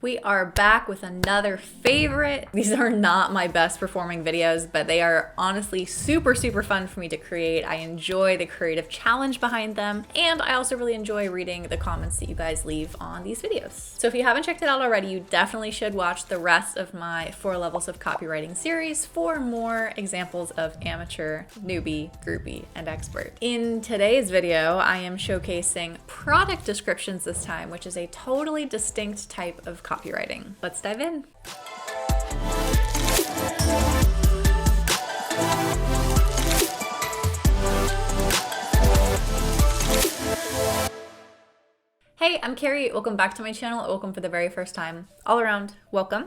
We are back with another favorite. These are not my best performing videos, but they are honestly super fun for me to create. I enjoy the creative challenge behind them, and I also really enjoy reading the comments that you guys leave on these videos. So if you haven't checked it out already, you definitely should watch the rest of my 4 levels of copywriting series for more examples of amateur, newbie, groupie, and expert. In today's video, I am showcasing product descriptions this time, which is a totally distinct type of copywriting. Let's dive in. Hey, I'm Carrie. Welcome back to my channel. Welcome for the very first time. All around, welcome.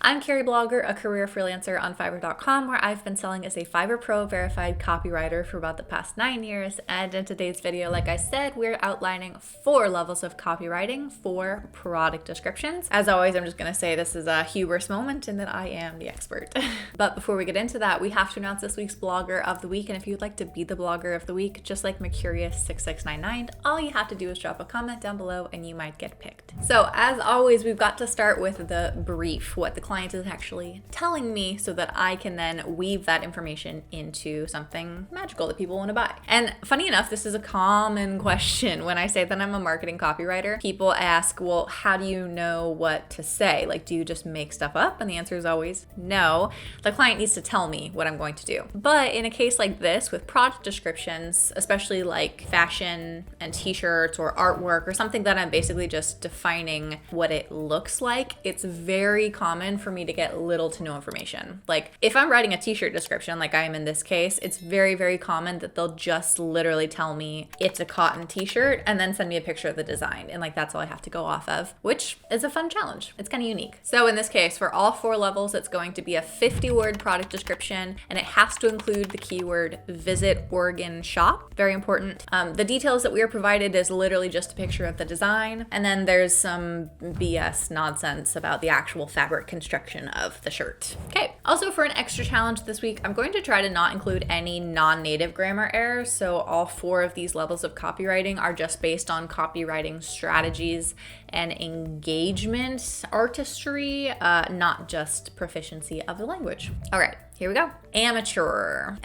I'm Carrieblogger, a career freelancer on Fiverr.com, where I've been selling as a Fiverr Pro verified copywriter for about the past 9 years. And in today's video, like I said, we're outlining 4 levels of copywriting for product descriptions. As always, I'm just going to say this is a hubris moment and that I am the expert. But before we get into that, we have to announce this week's blogger of the week. And if you'd like to be the blogger of the week, just like Mercurius6699, all you have to do is drop a comment down below and you might get picked. So as always, we've got to start with the brief, what the client is actually telling me, so that I can then weave that information into something magical that people want to buy. And funny enough, this is a common question. When I say that I'm a marketing copywriter, people ask, well, how do you know what to say? Like, do you just make stuff up? And the answer is always no. The client needs to tell me what I'm going to do. But in a case like this, with product descriptions, especially like fashion and t-shirts or artwork or something that I'm basically just defining what it looks like, it's very common for me to get little to no information. Like if I'm writing a t-shirt description, like I am in this case, it's very common that they'll just literally tell me it's a cotton t-shirt and then send me a picture of the design. And like, that's all I have to go off of, which is a fun challenge. It's kind of unique. So in this case, for all 4 levels, it's going to be a 50-word product description, and it has to include the keyword visit Oregon shop. Very important. The details that we are provided is literally just a picture of the design, and then there's some BS nonsense about the actual fabric construction of the shirt. Okay, also for an extra challenge this week, I'm going to try to not include any non-native grammar errors. So all 4 of these levels of copywriting are just based on copywriting strategies and engagement artistry, not just proficiency of the language. All right, here we go. Amateur.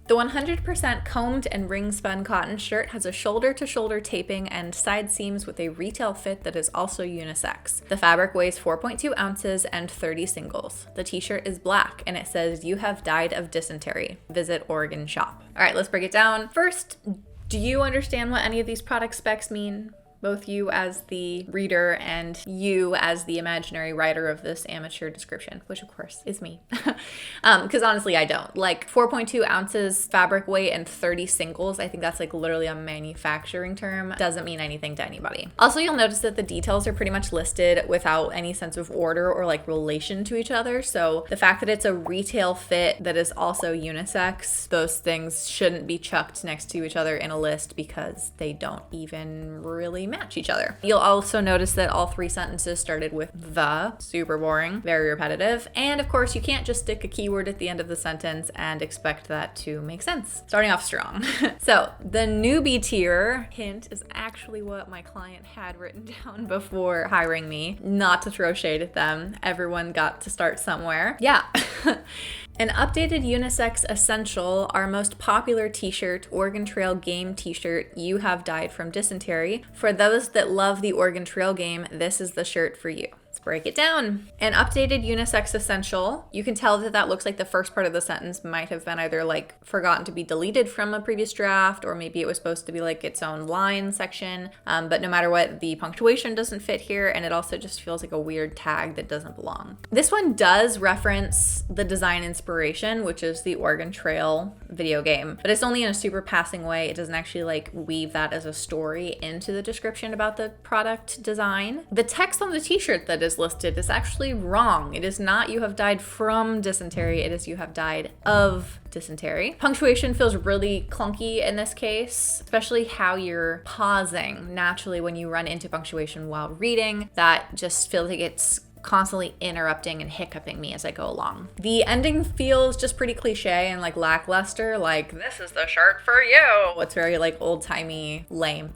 The 100% combed and ring spun cotton shirt has a shoulder-to-shoulder taping and side seams with a retail fit that is also unisex. The fabric weighs 4.2 ounces and 30 singles. The t-shirt is black and it says, "You have died of dysentery. Visit Oregon shop." All right, let's break it down. First, do you understand what any of these product specs mean? Both you as the reader and you as the imaginary writer of this amateur description, which of course is me. Because honestly, I don't. Like 4.2 ounces fabric weight and 30 singles, I think that's like literally a manufacturing term. Doesn't mean anything to anybody. Also, you'll notice that the details are pretty much listed without any sense of order or like relation to each other. So the fact that it's a retail fit that is also unisex, those things shouldn't be chucked next to each other in a list because they don't even really match each other. You'll also notice that all 3 sentences started with the, super boring, very repetitive. And of course, you can't just stick a keyword at the end of the sentence and expect that to make sense. Starting off strong. So the newbie tier, hint, is actually what my client had written down before hiring me. Not to throw shade at them. Everyone got to start somewhere. Yeah. An updated unisex essential, our most popular t-shirt, Oregon Trail game t-shirt, "You have died from dysentery." For those that love the Oregon Trail game, this is the shirt for you. Let's break it down. An updated unisex essential. You can tell that that looks like the first part of the sentence might have been either like forgotten to be deleted from a previous draft, or maybe it was supposed to be like its own line section. But no matter what, the punctuation doesn't fit here, and it also just feels like a weird tag that doesn't belong. This one does reference the design inspiration, which is the Oregon Trail video game, but it's only in a super passing way. It doesn't actually like weave that as a story into the description about the product design. The text on the t-shirt that is listed is actually wrong. It is not "you have died from dysentery," it is "you have died of dysentery." Punctuation feels really clunky in this case, especially how you're pausing naturally when you run into punctuation while reading. That just feels like it's constantly interrupting and hiccuping me as I go along. The ending feels just pretty cliche and like lackluster, like "this is the shirt for you." It's very like old-timey lame.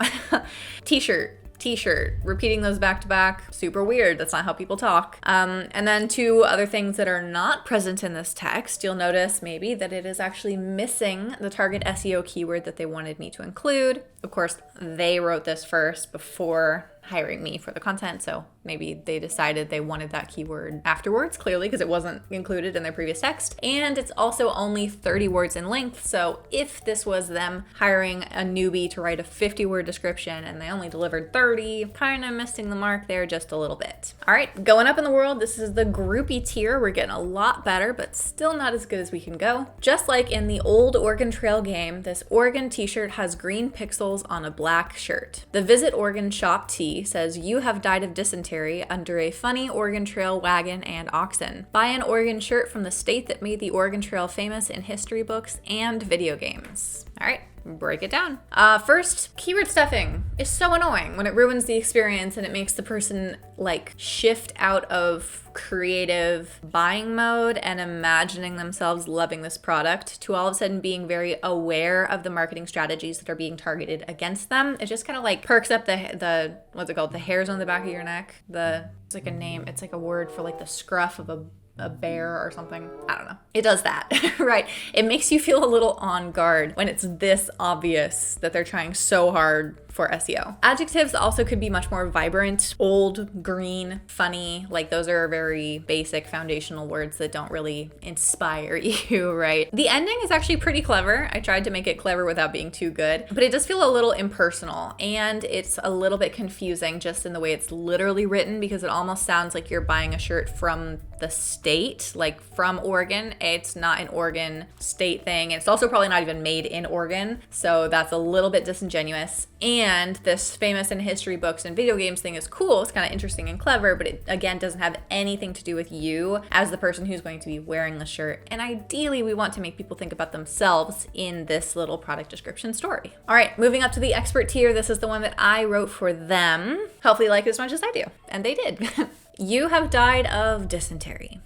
T-shirt. t-shirt. Repeating those back to back, super weird. That's not how people talk. And then two other things that are not present in this text. You'll notice maybe that it is actually missing the target SEO keyword that they wanted me to include. Of course, they wrote this first before hiring me for the content, so maybe they decided they wanted that keyword afterwards, clearly, because it wasn't included in their previous text. And it's also only 30 words in length, so if this was them hiring a newbie to write a 50-word description and they only delivered 30, kind of missing the mark there just a little bit. All right, going up in the world, this is the Groupie tier. We're getting a lot better, but still not as good as we can go. Just like in the old Oregon Trail game, this Oregon t-shirt has green pixels on a black shirt. The Visit Oregon shop tee says, "You have died of dysentery under a funny Oregon Trail wagon and oxen. Buy an Oregon shirt from the state that made the Oregon Trail famous in history books and video games." All right, break it down. First, keyword stuffing is so annoying when it ruins the experience and it makes the person like shift out of creative buying mode and imagining themselves loving this product to all of a sudden being very aware of the marketing strategies that are being targeted against them. It just kind of like perks up the what's it called? The hairs on the back of your neck. It's like a name. It's like a word for like the scruff of a bear or something. I don't know. It does that, right? It makes you feel a little on guard when it's this obvious that they're trying so hard for SEO. Adjectives also could be much more vibrant, old, green, funny. Like those are very basic foundational words that don't really inspire you, right? The ending is actually pretty clever. I tried to make it clever without being too good, but it does feel a little impersonal and it's a little bit confusing just in the way it's literally written because it almost sounds like you're buying a shirt from the state, like from Oregon. It's not an Oregon state thing. It's also probably not even made in Oregon. So that's a little bit disingenuous. And this famous in history books and video games thing is cool. It's kind of interesting and clever, but it again doesn't have anything to do with you as the person who's going to be wearing the shirt. And ideally, we want to make people think about themselves in this little product description story. All right, moving up to the expert tier. This is the one that I wrote for them. Hopefully you like it as much as I do. And they did. You have died of dysentery, ...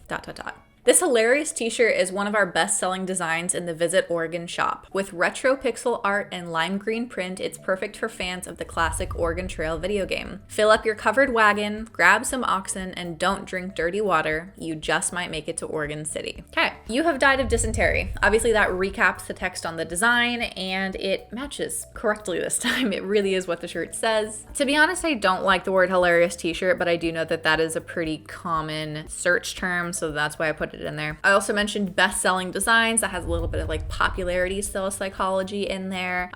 This hilarious t-shirt is one of our best-selling designs in the Visit Oregon shop. With retro pixel art and lime green print, it's perfect for fans of the classic Oregon Trail video game. Fill up your covered wagon, grab some oxen, and don't drink dirty water. You just might make it to Oregon City. Okay, you have died of dysentery. Obviously that recaps the text on the design and it matches correctly this time. It really is what the shirt says. To be honest, I don't like the word hilarious t-shirt, but I do know that that is a pretty common search term, so that's why I put it in there. I also mentioned best-selling designs. That has a little bit of like popularity sales psychology in there.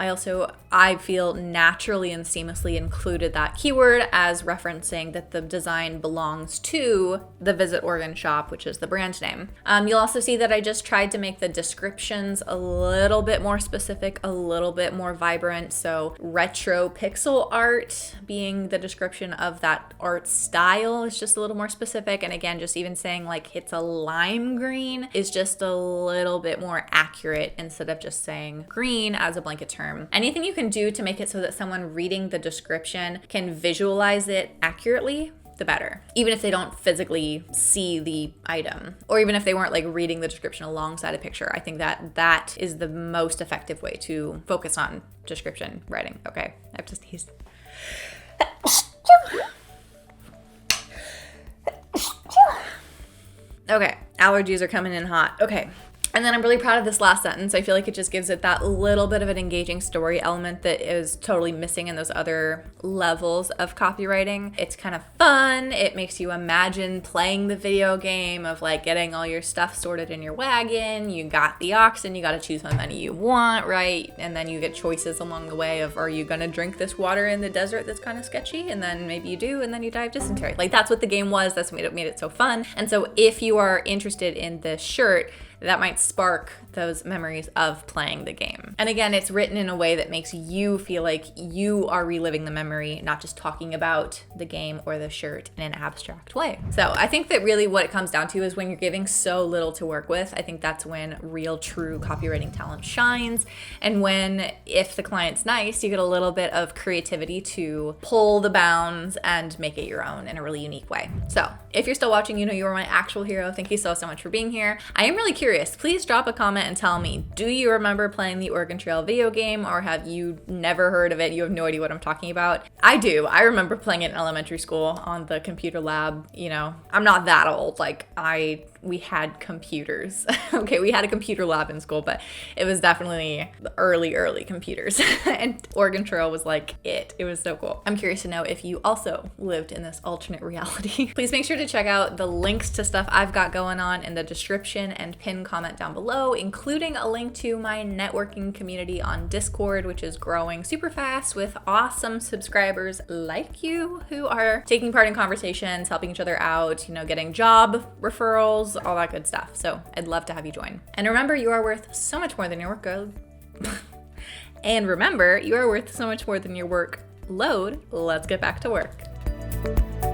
I feel naturally and seamlessly included that keyword as referencing that the design belongs to the Visit Oregon shop, which is the brand name. You'll also see that I just tried to make the descriptions a little bit more specific, a little bit more vibrant. So retro pixel art being the description of that art style is just a little more specific. And again, just even saying like it's a lime green is just a little bit more accurate instead of just saying green as a blanket term. Anything you can do to make it so that someone reading the description can visualize it accurately, the better. Even if they don't physically see the item, or even if they weren't like reading the description alongside a picture, I think that that is the most effective way to focus on description writing. Okay, I have to sneeze. Okay, allergies are coming in hot. Okay. And then I'm really proud of this last sentence. I feel like it just gives it that little bit of an engaging story element that is totally missing in those other levels of copywriting. It's kind of fun. It makes you imagine playing the video game of like getting all your stuff sorted in your wagon. You got the oxen, you got to choose how many you want, right? And then you get choices along the way of, are you going to drink this water in the desert that's kind of sketchy? And then maybe you do, and then you die of dysentery. Like that's what the game was. That's what made it so fun. And so if you are interested in this shirt, that might spark those memories of playing the game. And again, it's written in a way that makes you feel like you are reliving the memory, not just talking about the game or the shirt in an abstract way. So I think that really what it comes down to is when you're giving so little to work with, I think that's when real, true copywriting talent shines. And when, if the client's nice, you get a little bit of creativity to pull the bounds and make it your own in a really unique way. So if you're still watching, you know you are my actual hero. Thank you so much for being here. I am really curious curious. Please drop a comment and tell me, do you remember playing the Oregon Trail video game, or have you never heard of it? You have no idea what I'm talking about. I do. I remember playing it in elementary school on the computer lab. You know, I'm not that old. Like, we had computers. Okay, we had a computer lab in school, but it was definitely the early computers. And Oregon Trail was like it. It was so cool. I'm curious to know if you also lived in this alternate reality. Please make sure to check out the links to stuff I've got going on in the description and pin comment down below, including a link to my networking community on Discord, which is growing super fast with awesome subscribers like you who are taking part in conversations, helping each other out, you know, getting job referrals, all that good stuff. So I'd love to have you join. And remember, you are worth so much more than your workload. And remember, you are worth so much more than your workload. Let's get back to work.